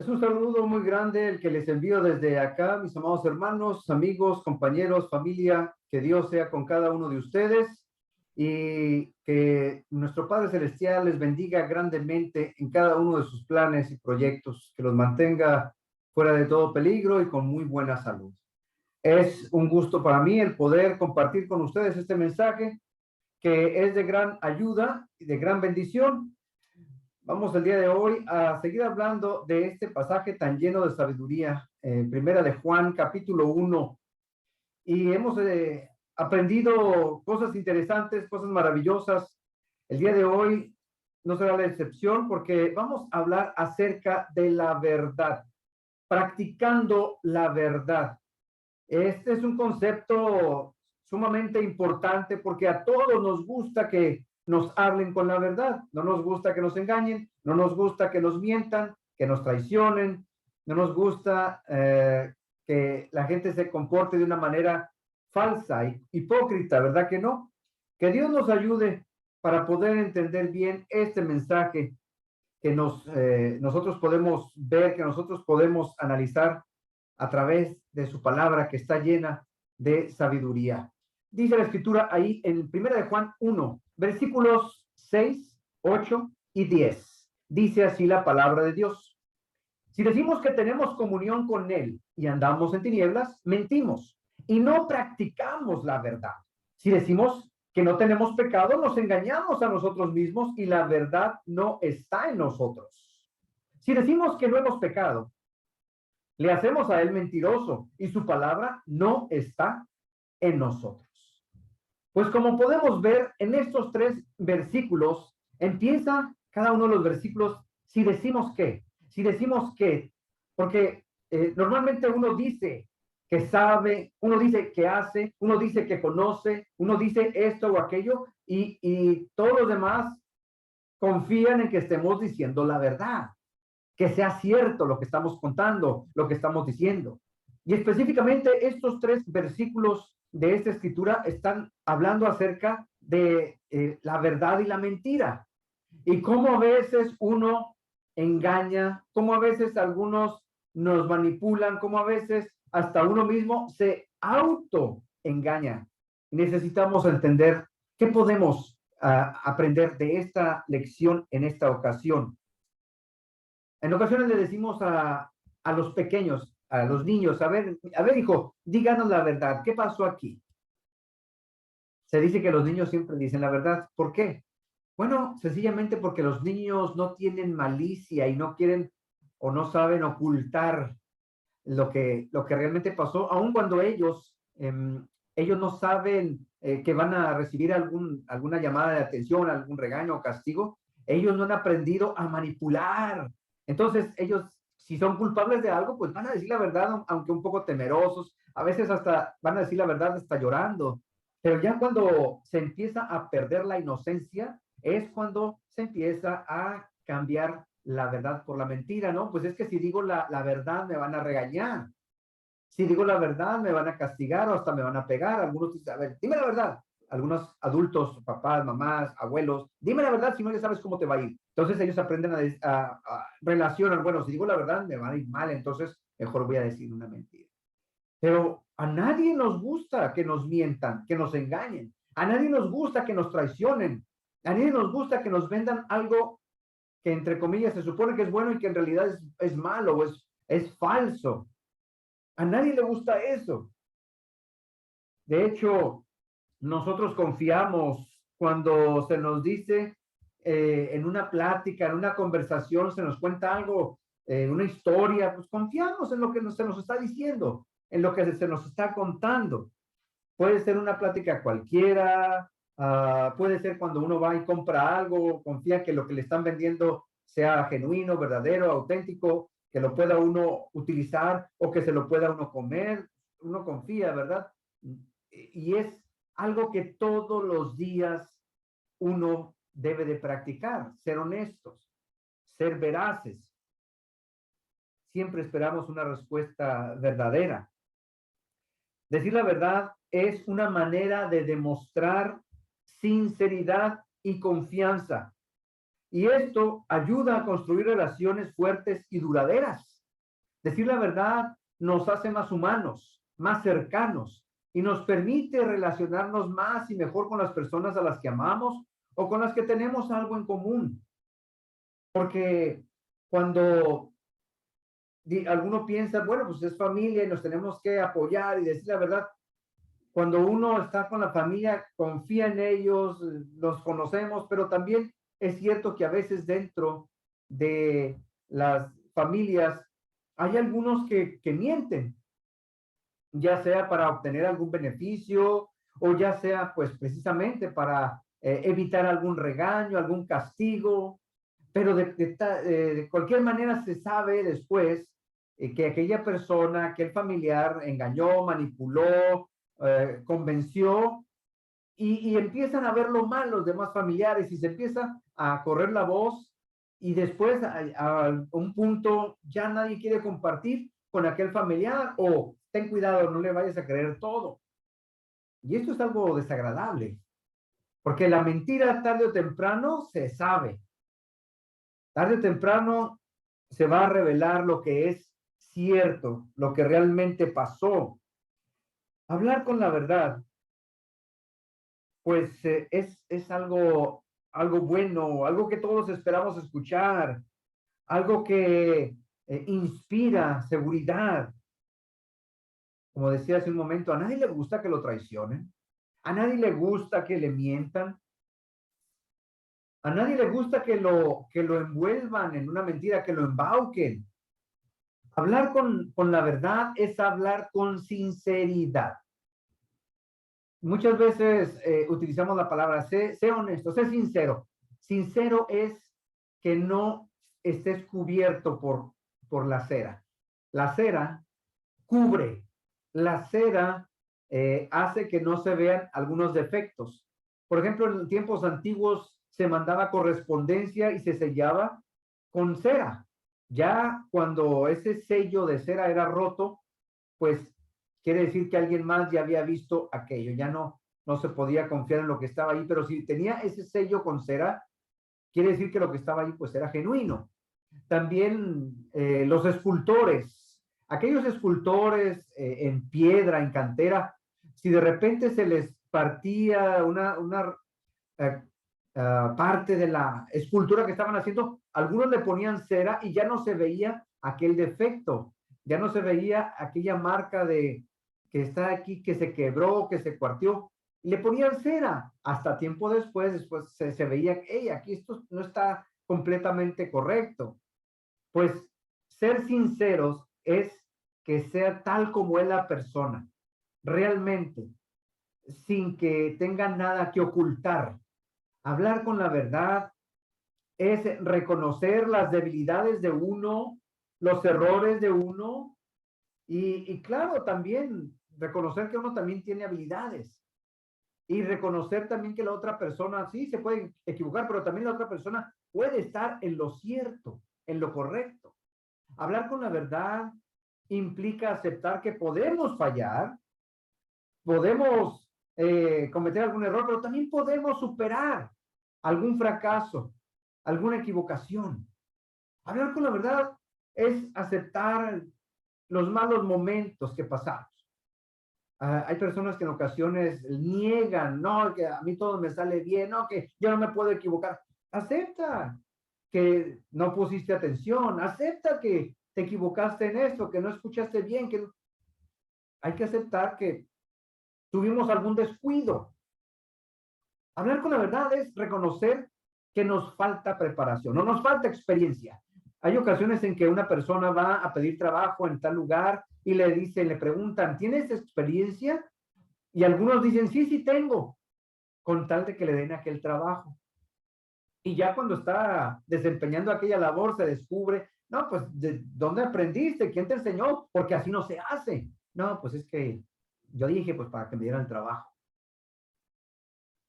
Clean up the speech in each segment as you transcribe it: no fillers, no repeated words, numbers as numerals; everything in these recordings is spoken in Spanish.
Es un saludo muy grande el que les envío desde acá, mis amados hermanos, amigos, compañeros, familia. Que Dios sea con cada uno de ustedes y que nuestro Padre Celestial les bendiga grandemente en cada uno de sus planes y proyectos, que los mantenga fuera de todo peligro y con muy buena salud. Es un gusto para mí el poder compartir con ustedes este mensaje que es de gran ayuda y de gran bendición. Vamos el día de hoy a seguir hablando de este pasaje tan lleno de sabiduría, Primera de Juan, capítulo 1. Y hemos aprendido cosas interesantes, cosas maravillosas. El día de hoy no será la excepción porque vamos a hablar acerca de la verdad, practicando la verdad. Este es un concepto sumamente importante porque a todos nos gusta que nos hablen con la verdad. No nos gusta que nos engañen, no nos gusta que nos mientan, que nos traicionen, no nos gusta que la gente se comporte de una manera falsa y hipócrita, ¿verdad que no? Que Dios nos ayude para poder entender bien este mensaje que nosotros podemos ver, que nosotros podemos analizar a través de su palabra que está llena de sabiduría. Dice la escritura ahí en 1 de Juan 1, versículos 6, 8 y 10. Dice así la palabra de Dios. Si decimos que tenemos comunión con Él y andamos en tinieblas, mentimos y no practicamos la verdad. Si decimos que no tenemos pecado, nos engañamos a nosotros mismos y la verdad no está en nosotros. Si decimos que no hemos pecado, le hacemos a él mentiroso y su palabra no está en nosotros. Pues como podemos ver en estos 3 versículos, empieza cada uno de los versículos si decimos que, porque normalmente uno dice que sabe, uno dice que hace, uno dice que conoce, uno dice esto o aquello y todos los demás confían en que estemos diciendo la verdad, que sea cierto lo que estamos contando, lo que estamos diciendo. Y específicamente estos 3 versículos de esta escritura están hablando acerca de la verdad y la mentira. Y cómo a veces uno engaña, cómo a veces algunos nos manipulan, cómo a veces hasta uno mismo se auto engaña. Necesitamos entender qué podemos aprender de esta lección en esta ocasión. En ocasiones le decimos a los pequeños, a los niños, a ver, hijo, díganos la verdad, ¿qué pasó aquí? Se dice que los niños siempre dicen la verdad. ¿Por qué? Bueno, sencillamente porque los niños no tienen malicia y no quieren o no saben ocultar lo que realmente pasó, aun cuando ellos no saben que van a recibir alguna llamada de atención, algún regaño o castigo. Ellos no han aprendido a manipular. Entonces, ellos, si son culpables de algo, pues van a decir la verdad, aunque un poco temerosos. A veces hasta van a decir la verdad hasta llorando. Pero ya cuando se empieza a perder la inocencia, es cuando se empieza a cambiar la verdad por la mentira, ¿no? Pues es que si digo la verdad me van a regañar. Si digo la verdad me van a castigar o hasta me van a pegar. Algunos dicen, a ver, dime la verdad. Algunos adultos, papás, mamás, abuelos, dime la verdad si no ya sabes cómo te va a ir. Entonces ellos aprenden a relacionar, bueno, si digo la verdad me va a ir mal, entonces mejor voy a decir una mentira. Pero a nadie nos gusta que nos mientan, que nos engañen. A nadie nos gusta que nos traicionen. A nadie nos gusta que nos vendan algo que entre comillas se supone que es bueno y que en realidad es malo o es falso. A nadie le gusta eso. De hecho, nosotros confiamos cuando se nos dice en una plática, en una conversación, se nos cuenta algo, una historia, pues confiamos en lo que se nos está diciendo, en lo que se nos está contando. Puede ser una plática cualquiera, puede ser cuando uno va y compra algo, confía que lo que le están vendiendo sea genuino, verdadero, auténtico, que lo pueda uno utilizar o que se lo pueda uno comer. Uno confía, ¿verdad? Y es algo que todos los días uno debe de practicar, ser honestos, ser veraces. Siempre esperamos una respuesta verdadera. Decir la verdad es una manera de demostrar sinceridad y confianza. Y esto ayuda a construir relaciones fuertes y duraderas. Decir la verdad nos hace más humanos, más cercanos y nos permite relacionarnos más y mejor con las personas a las que amamos o con las que tenemos algo en común. Porque cuando alguno piensa, bueno, pues es familia y nos tenemos que apoyar y decir la verdad, cuando uno está con la familia, confía en ellos, los conocemos, pero también es cierto que a veces dentro de las familias hay algunos que mienten, ya sea para obtener algún beneficio o ya sea pues precisamente para evitar algún regaño, algún castigo, pero de cualquier manera se sabe después que aquella persona, aquel familiar engañó, manipuló, convenció y empiezan a ver lo mal los demás familiares y se empieza a correr la voz y después a un punto ya nadie quiere compartir con aquel familiar o ten cuidado, no le vayas a creer todo. Y esto es algo desagradable, porque la mentira tarde o temprano se sabe. Tarde o temprano se va a revelar lo que es cierto, lo que realmente pasó. Hablar con la verdad pues es algo bueno, algo que todos esperamos escuchar, algo que inspira seguridad. Como decía hace un momento, a nadie le gusta que lo traicionen, a nadie le gusta que le mientan, a nadie le gusta que lo envuelvan en una mentira, que lo embauquen. Hablar con la verdad es hablar con sinceridad. Muchas veces utilizamos la palabra sé honesto, sé sincero. Sincero es que no estés cubierto por la cera. La cera cubre, la cera hace que no se vean algunos defectos. Por ejemplo, en tiempos antiguos se mandaba correspondencia y se sellaba con cera. Ya cuando ese sello de cera era roto, pues quiere decir que alguien más ya había visto aquello, ya no se podía confiar en lo que estaba ahí, pero si tenía ese sello con cera, quiere decir que lo que estaba ahí pues era genuino. También los escultores, aquellos escultores en piedra, en cantera, si de repente se les partía una eh, parte de la escultura que estaban haciendo, algunos le ponían cera y ya no se veía aquel defecto, ya no se veía aquella marca de que está aquí, que se quebró, que se cuartió. Le ponían cera. Hasta tiempo después se veía, hey, aquí esto no está completamente correcto. Pues ser sinceros es que sea tal como es la persona, realmente, sin que tenga nada que ocultar. Hablar con la verdad es reconocer las debilidades de uno, los errores de uno y claro, también reconocer que uno también tiene habilidades y reconocer también que la otra persona sí se puede equivocar, pero también la otra persona puede estar en lo cierto, en lo correcto. Hablar con la verdad implica aceptar que podemos fallar, podemos cometer algún error, pero también podemos superar algún fracaso, alguna equivocación. Hablar con la verdad es aceptar los malos momentos que pasamos. Hay personas que en ocasiones niegan, no, que a mí todo me sale bien, no, que yo no me puedo equivocar. Acepta que no pusiste atención, acepta que te equivocaste en esto, que no escuchaste bien, que hay que aceptar que tuvimos algún descuido. Hablar con la verdad es reconocer que nos falta preparación, no nos falta experiencia. Hay ocasiones en que una persona va a pedir trabajo en tal lugar y le preguntan, ¿tienes experiencia? Y algunos dicen, sí, sí tengo, con tal de que le den aquel trabajo. Y ya cuando está desempeñando aquella labor se descubre, no, pues, ¿de dónde aprendiste? ¿Quién te enseñó? Porque así no se hace. No, pues es que yo dije, pues para que me dieran el trabajo.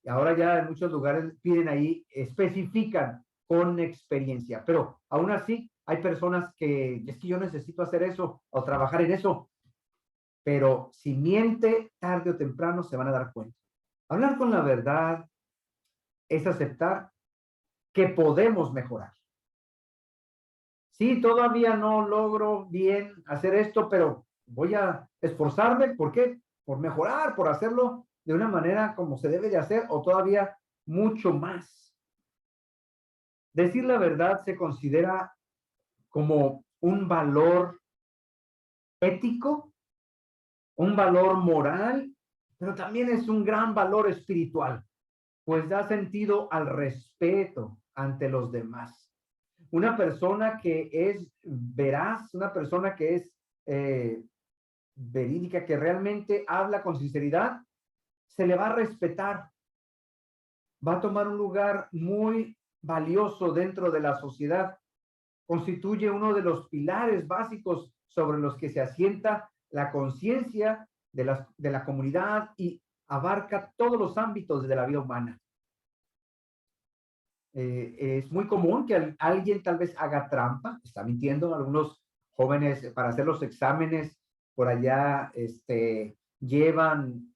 Y ahora ya en muchos lugares piden ahí, especifican con experiencia, pero aún así hay personas que es que yo necesito hacer eso o trabajar en eso, pero si miente, tarde o temprano se van a dar cuenta. Hablar con la verdad es aceptar que podemos mejorar. sí, todavía no logro bien hacer esto, pero voy a esforzarme. ¿Por qué? Por mejorar, por hacerlo de una manera como se debe de hacer o todavía mucho más. Decir la verdad se considera como un valor ético, un valor moral, pero también es un gran valor espiritual, pues da sentido al respeto ante los demás. Una persona que es veraz, una persona que es verídica, que realmente habla con sinceridad, se le va a respetar, va a tomar un lugar muy valioso dentro de la sociedad, constituye uno de los pilares básicos sobre los que se asienta la conciencia de la comunidad y abarca todos los ámbitos de la vida humana. Es muy común que alguien tal vez haga trampa, está mintiendo. Algunos jóvenes para hacer los exámenes por allá llevan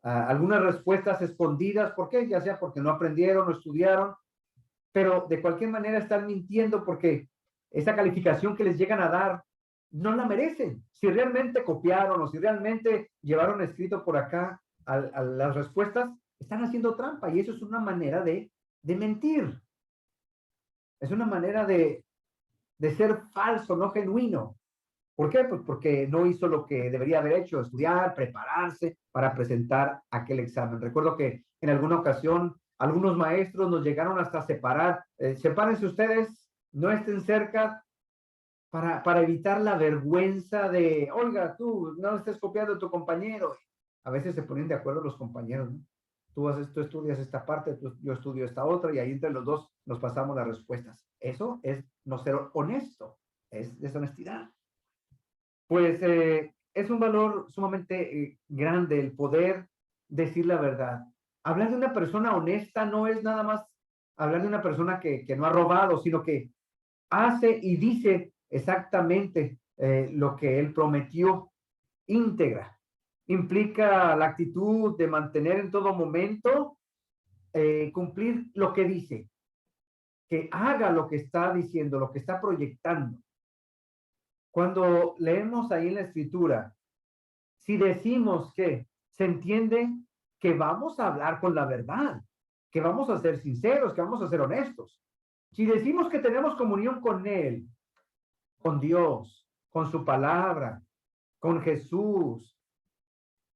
algunas respuestas escondidas. ¿Por qué? Ya sea porque no aprendieron o estudiaron, pero de cualquier manera están mintiendo porque esa calificación que les llegan a dar no la merecen. Si realmente copiaron o si realmente llevaron escrito por acá a las respuestas, están haciendo trampa y eso es una manera de mentir. Es una manera de ser falso, no genuino. ¿Por qué? Pues porque no hizo lo que debería haber hecho, estudiar, prepararse para presentar aquel examen. Recuerdo que en alguna ocasión algunos maestros nos llegaron hasta separar. Sepárense ustedes, no estén cerca para evitar la vergüenza de, oiga, tú no estés copiando a tu compañero. A veces se ponen de acuerdo los compañeros, ¿no? Tú estudias esta parte, yo estudio esta otra, y ahí entre los dos nos pasamos las respuestas. Eso es no ser honesto, es deshonestidad. Pues es un valor sumamente grande el poder decir la verdad. Hablar de una persona honesta no es nada más hablar de una persona que no ha robado, sino que hace y dice exactamente lo que él prometió, íntegra. Implica la actitud de mantener en todo momento, cumplir lo que dice, que haga lo que está diciendo, lo que está proyectando. Cuando leemos ahí en la escritura, si decimos que se entiende que vamos a hablar con la verdad, que vamos a ser sinceros, que vamos a ser honestos. Si decimos que tenemos comunión con Él, con Dios, con su palabra, con Jesús,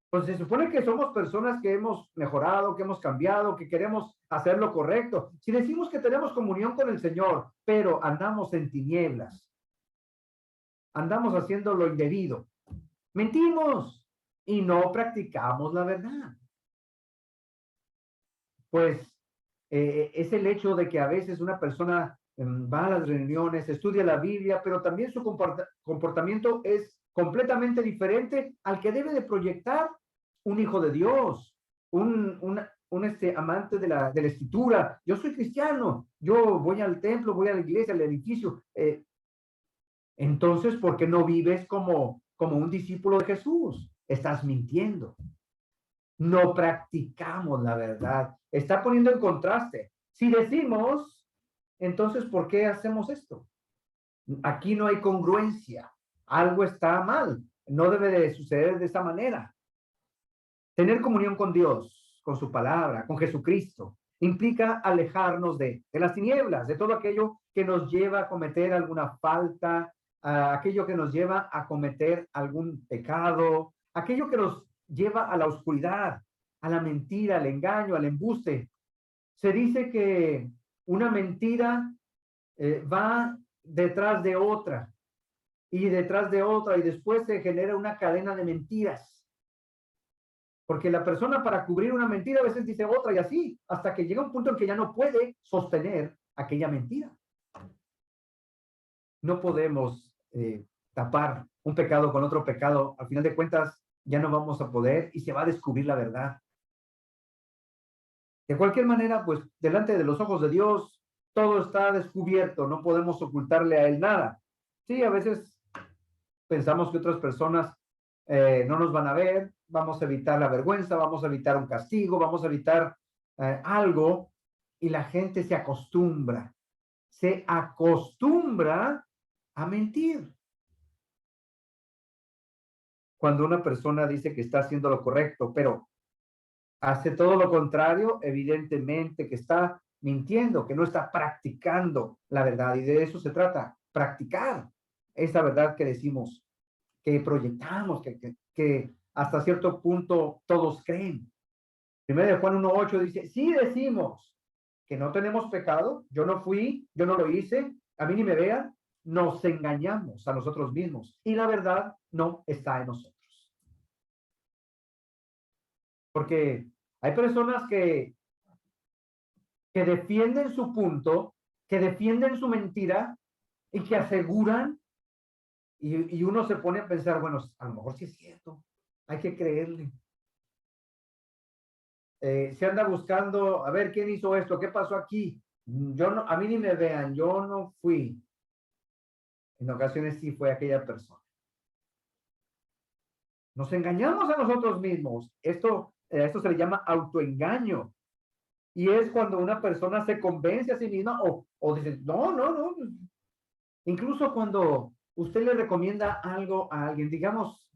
pues se supone que somos personas que hemos mejorado, que hemos cambiado, que queremos hacer lo correcto. Si decimos que tenemos comunión con el Señor, pero andamos en tinieblas, andamos haciendo lo indebido, mentimos y no practicamos la verdad. Pues es el hecho de que a veces una persona va a las reuniones, estudia la Biblia, pero también su comportamiento es completamente diferente al que debe de proyectar un hijo de Dios, un amante de la escritura. Yo soy cristiano, yo voy al templo, voy a la iglesia, al edificio. Entonces, ¿por qué no vives como un discípulo de Jesús? Estás mintiendo. No practicamos la verdad. Está poniendo en contraste. Si decimos, entonces, ¿por qué hacemos esto? Aquí no hay congruencia. Algo está mal. No debe de suceder de esa manera. Tener comunión con Dios, con su palabra, con Jesucristo, implica alejarnos de las tinieblas, de todo aquello que nos lleva a cometer alguna falta, aquello que nos lleva a cometer algún pecado, aquello que nos lleva a la oscuridad, a la mentira, al engaño, al embuste. Se dice que una mentira va detrás de otra y detrás de otra y después se genera una cadena de mentiras. Porque la persona para cubrir una mentira a veces dice otra y así, hasta que llega un punto en que ya no puede sostener aquella mentira. No podemos tapar un pecado con otro pecado. Al final de cuentas, ya no vamos a poder y se va a descubrir la verdad. De cualquier manera, pues delante de los ojos de Dios, todo está descubierto, no podemos ocultarle a Él nada. Sí, a veces pensamos que otras personas no nos van a ver, vamos a evitar la vergüenza, vamos a evitar un castigo, vamos a evitar algo, y la gente se acostumbra a mentir. Cuando una persona dice que está haciendo lo correcto, pero hace todo lo contrario, evidentemente que está mintiendo, que no está practicando la verdad. Y de eso se trata, practicar esa verdad que decimos, que proyectamos, que hasta cierto punto todos creen. Primero de Juan 1:8 dice, si decimos que no tenemos pecado, yo no fui, yo no lo hice, a mí ni me vean, nos engañamos a nosotros mismos y la verdad no está en nosotros. Porque hay personas que defienden su punto, que defienden su mentira y que aseguran y uno se pone a pensar, bueno, a lo mejor sí es cierto, hay que creerle. Se anda buscando, a ver, ¿quién hizo esto? ¿Qué pasó aquí? Yo no, a mí ni me vean, yo no fui. En ocasiones sí fue aquella persona. Nos engañamos a nosotros mismos. Esto se le llama autoengaño. Y es cuando una persona se convence a sí misma o dice, no, no, no. Incluso cuando usted le recomienda algo a alguien, digamos,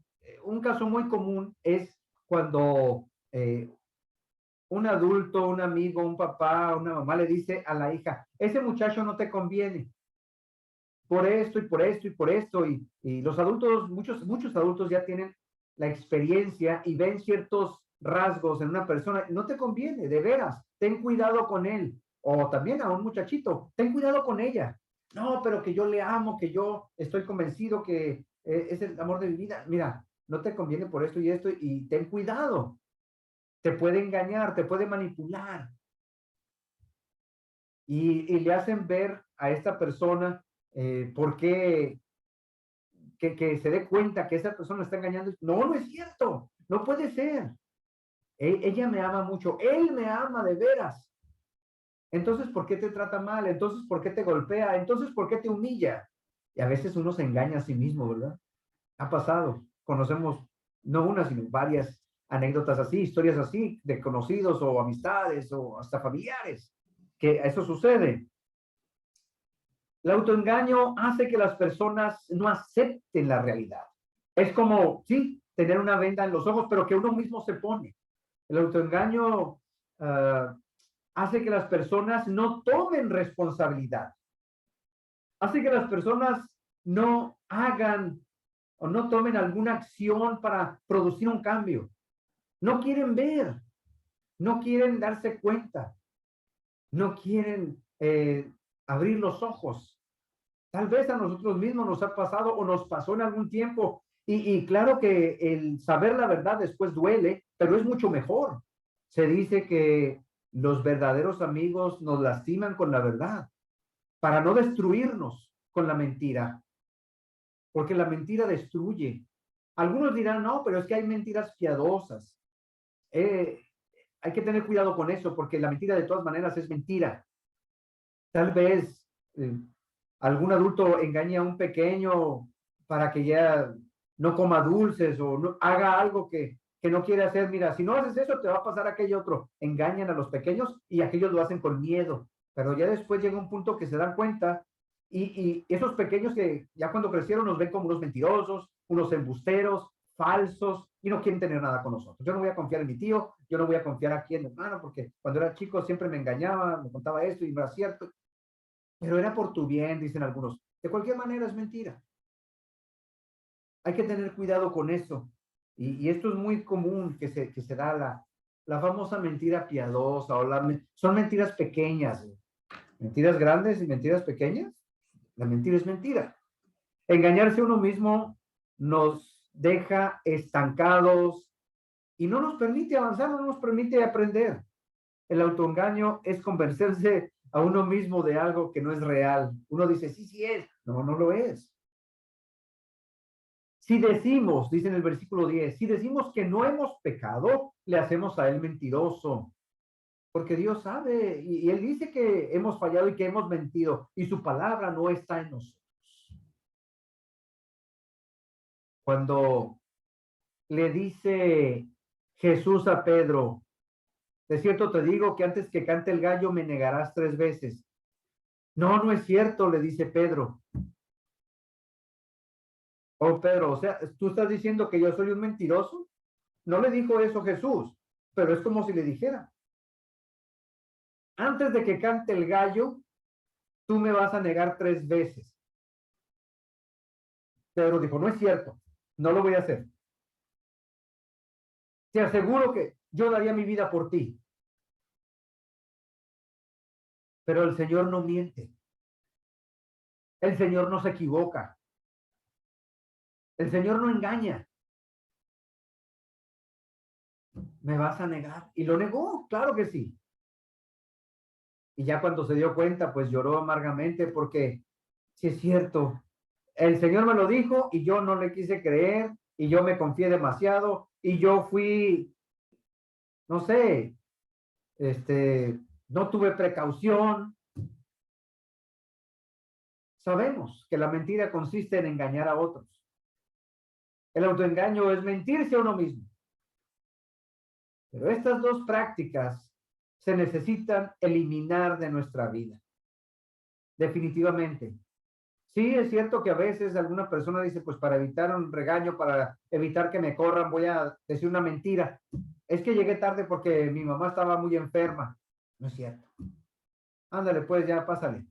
un caso muy común es cuando un adulto, un amigo, un papá, una mamá le dice a la hija, ese muchacho no te conviene por esto y por esto y por esto. Y los adultos, muchos adultos ya tienen la experiencia y ven ciertos rasgos en una persona. No te conviene, de veras, ten cuidado con él. O también a un muchachito, ten cuidado con ella. No, pero que yo le amo, que yo estoy convencido que es el amor de mi vida. Mira, no te conviene por esto y ten cuidado. Te puede engañar, te puede manipular. Y le hacen ver a esta persona por qué que se dé cuenta que esa persona está engañando. No, no es cierto, no puede ser. Ella me ama mucho, él me ama de veras. Entonces, ¿por qué te trata mal? Entonces, ¿por qué te golpea? Entonces, ¿por qué te humilla? Y a veces uno se engaña a sí mismo, ¿verdad? Ha pasado. Conocemos no una, sino varias anécdotas así, historias así, de conocidos o amistades o hasta familiares, que eso sucede. El autoengaño hace que las personas no acepten la realidad. Es como, sí, tener una venda en los ojos, pero que uno mismo se pone. El autoengaño hace que las personas no tomen responsabilidad. Hace que las personas no hagan o no tomen alguna acción para producir un cambio. No quieren ver, no quieren darse cuenta, no quieren abrir los ojos. Tal vez a nosotros mismos nos ha pasado o nos pasó en algún tiempo. Y claro que el saber la verdad después duele, pero es mucho mejor. Se dice que los verdaderos amigos nos lastiman con la verdad para no destruirnos con la mentira, porque la mentira destruye. Algunos dirán, no, pero es que hay mentiras piadosas. Eh, hay que tener cuidado con eso, porque la mentira de todas maneras es mentira. Tal vez eh, algún adulto engaña a un pequeño para que ya no coma dulces o no, haga algo que no quiere hacer. Mira, si no haces eso, te va a pasar aquello otro. Engañan a los pequeños y aquellos lo hacen con miedo. Pero ya después llega un punto que se dan cuenta y esos pequeños que ya cuando crecieron nos ven como unos mentirosos, unos embusteros, falsos y no quieren tener nada con nosotros. Yo no voy a confiar en mi tío, yo no voy a confiar aquí en mi hermano porque cuando era chico siempre me engañaba, me contaba esto y no era cierto. Pero era por tu bien, dicen algunos. De cualquier manera es mentira. Hay que tener cuidado con eso. Y esto es muy común que se da la famosa mentira piadosa o son mentiras pequeñas. Mentiras grandes y mentiras pequeñas. La mentira es mentira. Engañarse a uno mismo nos deja estancados y no nos permite avanzar, no nos permite aprender. El autoengaño es convencerse a uno mismo de algo que no es real. Uno dice, sí, sí es. No, no lo es. Si decimos, dice en el versículo 10, si decimos que no hemos pecado, le hacemos a él mentiroso. Porque Dios sabe y él dice que hemos fallado y que hemos mentido y su palabra no está en nosotros. Cuando le dice Jesús a Pedro, de cierto te digo que antes que cante el gallo me negarás 3 veces. No, no es cierto, le dice Pedro. Oh, Pedro, o sea, ¿tú estás diciendo que yo soy un mentiroso? No le dijo eso Jesús, pero es como si le dijera, antes de que cante el gallo, tú me vas a negar 3 veces. Pedro dijo, no es cierto, no lo voy a hacer. Te aseguro que yo daría mi vida por ti. Pero el Señor no miente. El Señor no se equivoca. El Señor no engaña. ¿Me vas a negar? Y lo negó, claro que sí. Y ya cuando se dio cuenta, pues lloró amargamente porque sí es cierto, el Señor me lo dijo y yo no le quise creer y yo me confié demasiado y yo fui, no sé, no tuve precaución. Sabemos que la mentira consiste en engañar a otros. El autoengaño es mentirse a uno mismo. Pero estas dos prácticas se necesitan eliminar de nuestra vida. Definitivamente. Sí, es cierto que a veces alguna persona dice, pues para evitar un regaño, para evitar que me corran, voy a decir una mentira. Es que llegué tarde porque mi mamá estaba muy enferma. No es cierto. Ándale, pues ya pásale.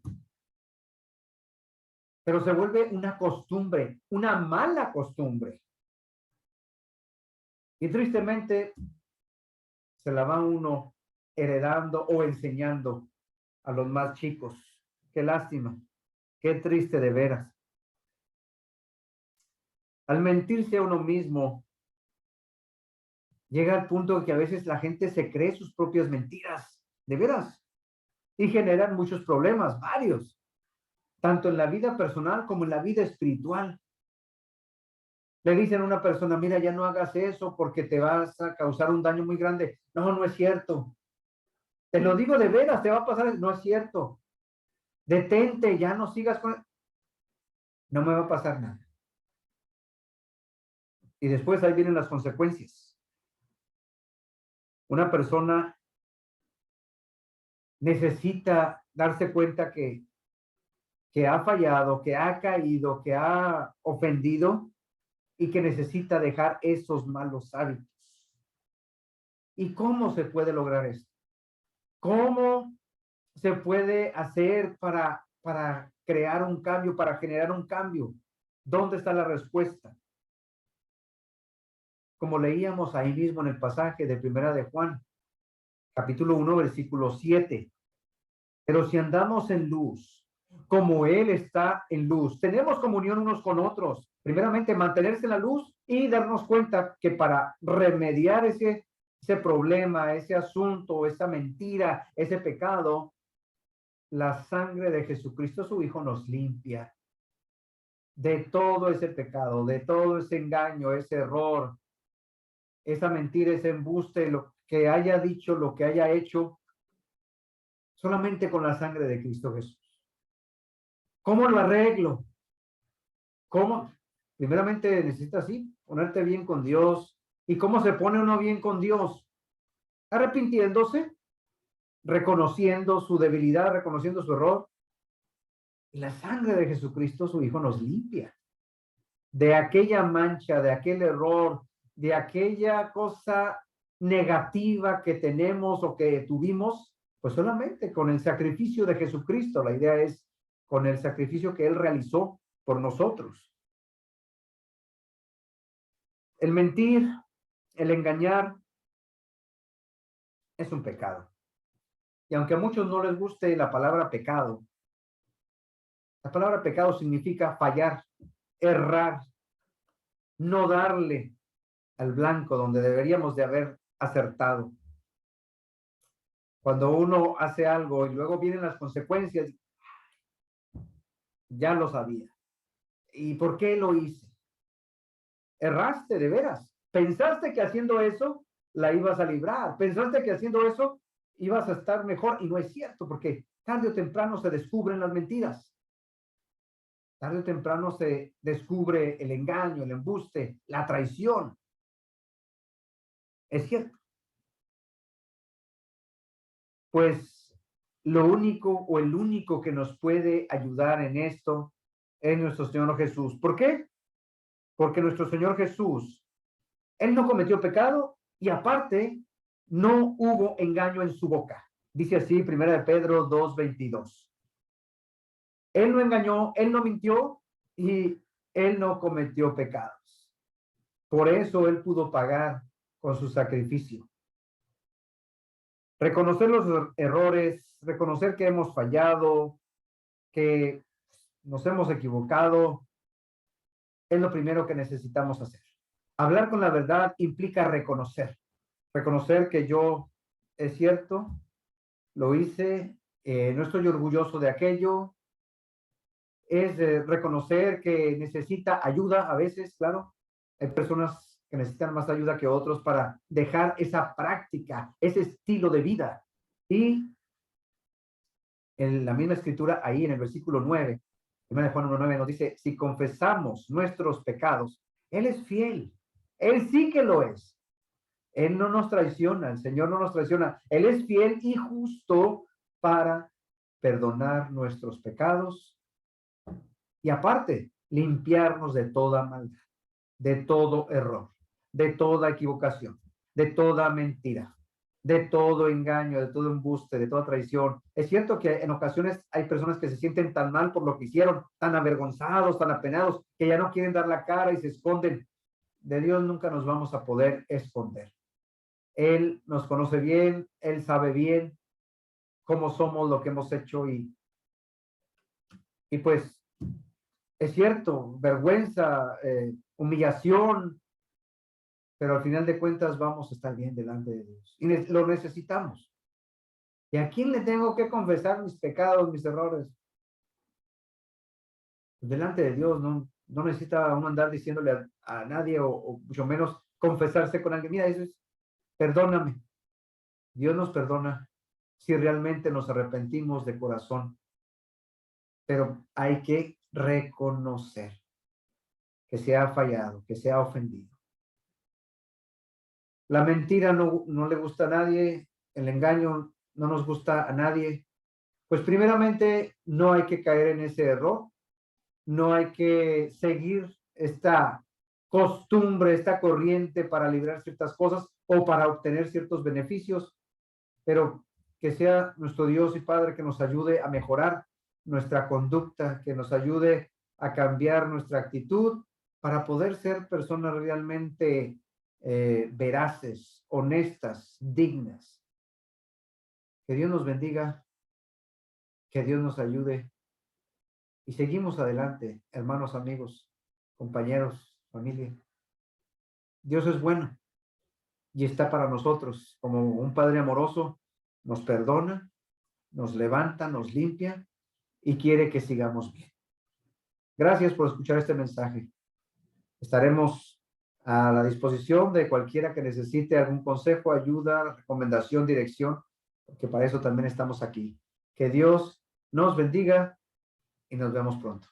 Pero se vuelve una costumbre, una mala costumbre. Y tristemente se la va uno heredando o enseñando a los más chicos. Qué lástima, qué triste de veras. Al mentirse a uno mismo, llega al punto de que a veces la gente se cree sus propias mentiras, de veras, y generan muchos problemas, varios, tanto en la vida personal como en la vida espiritual. Le dicen a una persona, mira, ya no hagas eso porque te vas a causar un daño muy grande. No, no es cierto. Te lo digo de veras, te va a pasar. No es cierto. Detente, ya no sigas con... No me va a pasar nada. Y después ahí vienen las consecuencias. Una persona necesita darse cuenta que ha fallado, que ha caído, que ha ofendido y que necesita dejar esos malos hábitos. ¿Y cómo se puede lograr esto? ¿Cómo se puede hacer para crear un cambio, para generar un cambio? ¿Dónde está la respuesta? Como leíamos ahí mismo en el pasaje de Primera de Juan, capítulo 1, versículo 7. Pero si andamos en luz, como Él está en luz, tenemos comunión unos con otros. Primeramente, mantenerse en la luz y darnos cuenta que para remediar ese problema, ese asunto, esa mentira, ese pecado, la sangre de Jesucristo, su Hijo, nos limpia de todo ese pecado, de todo ese engaño, ese error, esa mentira, ese embuste, lo que haya dicho, lo que haya hecho, solamente con la sangre de Cristo Jesús. ¿Cómo lo arreglo? ¿Cómo? Primeramente necesitas, sí, ponerte bien con Dios. ¿Y cómo se pone uno bien con Dios? Arrepintiéndose, reconociendo su debilidad, reconociendo su error. Y la sangre de Jesucristo, su Hijo, nos limpia de aquella mancha, de aquel error, de aquella cosa negativa que tenemos o que tuvimos, pues solamente con el sacrificio de Jesucristo. La idea es con el sacrificio que Él realizó por nosotros. El mentir, el engañar, es un pecado. Y aunque a muchos no les guste la palabra pecado significa fallar, errar, no darle al blanco donde deberíamos de haber acertado. Cuando uno hace algo y luego vienen las consecuencias, ya lo sabía. ¿Y por qué lo hice? Erraste de veras. Pensaste que haciendo eso la ibas a librar. Pensaste que haciendo eso ibas a estar mejor y no es cierto porque tarde o temprano se descubren las mentiras. Tarde o temprano se descubre el engaño, el embuste, la traición. Es cierto. Pues lo único o el único que nos puede ayudar en esto es nuestro Señor Jesús. ¿Por qué? porque nuestro Señor Jesús, Él no cometió pecado y aparte no hubo engaño en su boca. Dice así, 1 Pedro 2:22. Él no engañó, Él no mintió y Él no cometió pecados. Por eso Él pudo pagar con su sacrificio. Reconocer los errores, reconocer que hemos fallado, que nos hemos equivocado, es lo primero que necesitamos hacer. Hablar con la verdad implica reconocer que yo, es cierto, lo hice, no estoy orgulloso de aquello, es reconocer que necesita ayuda a veces, claro, hay personas que necesitan más ayuda que otros para dejar esa práctica, ese estilo de vida. Y en la misma escritura, ahí en el versículo 9, 1 Juan 1:9 nos dice, si confesamos nuestros pecados, Él es fiel, Él sí que lo es. Él no nos traiciona, el Señor no nos traiciona. Él es fiel y justo para perdonar nuestros pecados y aparte, limpiarnos de toda maldad, de todo error, de toda equivocación, de toda mentira, de todo engaño, de todo embuste, de toda traición. Es cierto que en ocasiones hay personas que se sienten tan mal por lo que hicieron, tan avergonzados, tan apenados, que ya no quieren dar la cara y se esconden. De Dios nunca nos vamos a poder esconder. Él nos conoce bien, Él sabe bien cómo somos, lo que hemos hecho y pues es cierto, vergüenza, humillación, pero al final de cuentas vamos a estar bien delante de Dios y lo necesitamos. ¿Y a quién le tengo que confesar mis pecados, mis errores? Pues delante de Dios, no necesita uno andar diciéndole a nadie o mucho menos confesarse con alguien. Mira, eso es, perdóname. Dios nos perdona si realmente nos arrepentimos de corazón, pero hay que reconocer que se ha fallado, que se ha ofendido. La mentira no le gusta a nadie, el engaño no nos gusta a nadie. Pues primeramente no hay que caer en ese error, no hay que seguir esta costumbre, esta corriente para librar ciertas cosas o para obtener ciertos beneficios, pero que sea nuestro Dios y Padre que nos ayude a mejorar nuestra conducta, que nos ayude a cambiar nuestra actitud para poder ser personas realmente veraces, honestas, dignas. Que Dios nos bendiga, que Dios nos ayude y seguimos adelante, hermanos, amigos, compañeros, familia. Dios es bueno y está para nosotros como un Padre amoroso, nos perdona, nos levanta, nos limpia y quiere que sigamos bien. Gracias por escuchar este mensaje. Estaremos a la disposición de cualquiera que necesite algún consejo, ayuda, recomendación, dirección, porque para eso también estamos aquí. Que Dios nos bendiga y nos vemos pronto.